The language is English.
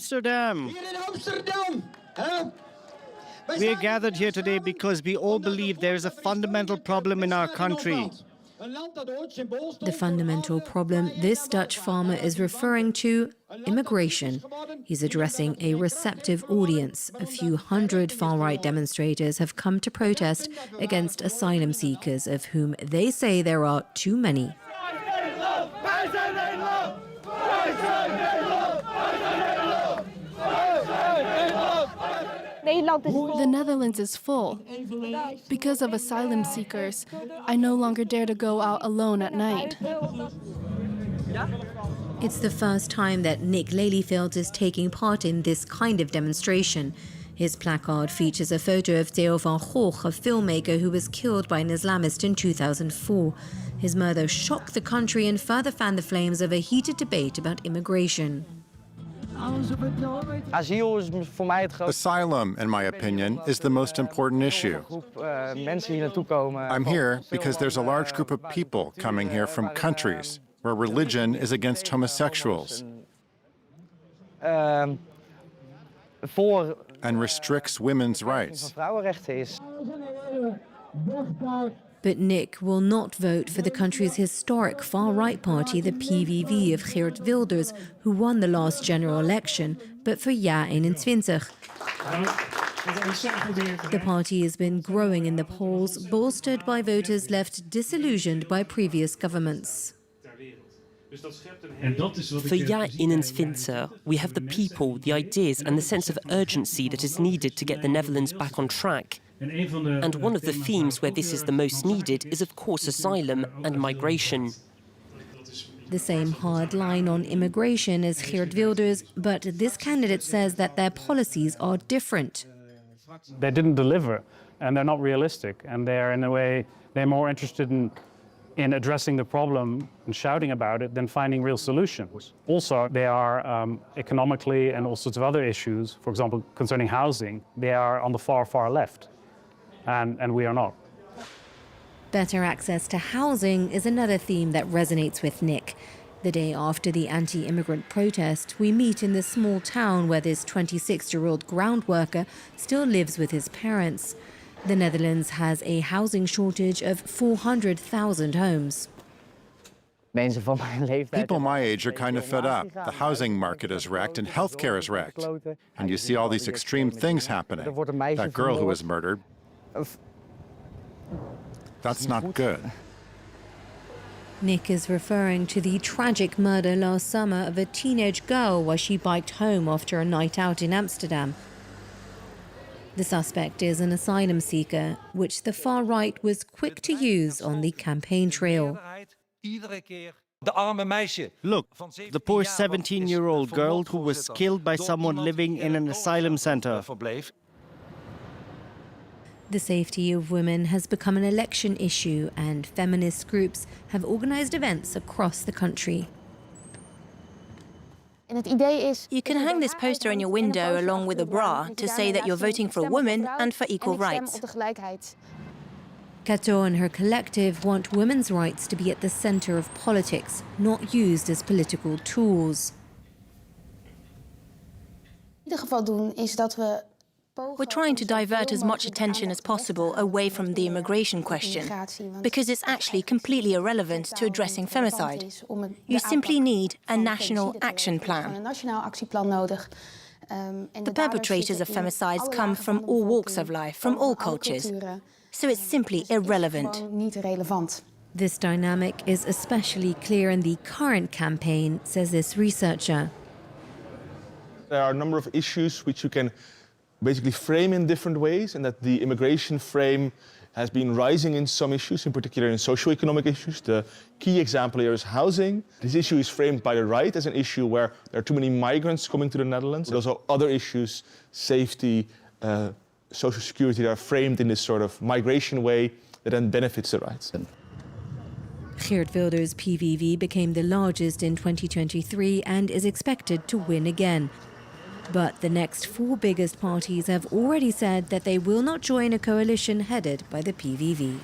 Amsterdam. We are gathered here today because we all believe there is a fundamental problem in our country. The fundamental problem this Dutch farmer is referring to: immigration. He's addressing a receptive audience. A few hundred far-right demonstrators have come to protest against asylum seekers, of whom they say there are too many. The Netherlands is full. Because of asylum seekers, I no longer dare to go out alone at night. It's the first time that Nick Lelyveld is taking part in this kind of demonstration. His placard features a photo of Theo van Gogh, a filmmaker who was killed by an Islamist in 2004. His murder shocked the country and further fanned the flames of a heated debate about immigration. Asylum, in my opinion, is the most important issue. I'm here because there's a large group of people coming here from countries where religion is against homosexuals and restricts women's rights. But Nick will not vote for the country's historic far-right party, the PVV of Geert Wilders, who won the last general election, but for Ja 21. The party has been growing in the polls, bolstered by voters left disillusioned by previous governments. For Ja 21, we have the people, the ideas and the sense of urgency that is needed to get the Netherlands back on track. And one of the themes where this is the most needed is, of course, asylum and migration. The same hard line on immigration as Geert Wilders, but this candidate says that their policies are different. They didn't deliver, and they're not realistic, and they're, in a way, they're more interested in addressing the problem and shouting about it than finding real solutions. Also, they are economically and all sorts of other issues, for example, concerning housing, they are on the far, far left. And we are not. Better access to housing is another theme that resonates with Nick. The day after the anti-immigrant protest, we meet in the small town where this 26-year-old ground worker still lives with his parents. The Netherlands has a housing shortage of 400,000 homes. People my age are kind of fed up. The housing market is wrecked and healthcare is wrecked. And you see all these extreme things happening. That girl who was murdered, that's not good. Nick is referring to the tragic murder last summer of a teenage girl while she biked home after a night out in Amsterdam. The suspect is an asylum seeker, which the far right was quick to use on the campaign trail. Look, the poor 17-year-old girl who was killed by someone living in an asylum center. The safety of women has become an election issue, and feminist groups have organized events across the country. You can hang this poster in your window along with a bra to say that you're voting for a woman and for equal rights. Kato and her collective want women's rights to be at the center of politics, not used as political tools. We're trying to divert as much attention as possible away from the immigration question, because it's actually completely irrelevant to addressing femicide. You simply need a national action plan. The perpetrators of femicides come from all walks of life, from all cultures, so it's simply irrelevant. This dynamic is especially clear in the current campaign, says this researcher. There are a number of issues which you can basically frame in different ways, and that the immigration frame has been rising in some issues, in particular in socio-economic issues. The key example here is housing. This issue is framed by the right as an issue where there are too many migrants coming to the Netherlands. There's also other issues, safety, social security, that are framed in this sort of migration way that then benefits the rights. Geert Wilders' PVV became the largest in 2023 and is expected to win again. But the next four biggest parties have already said that they will not join a coalition headed by the PVV.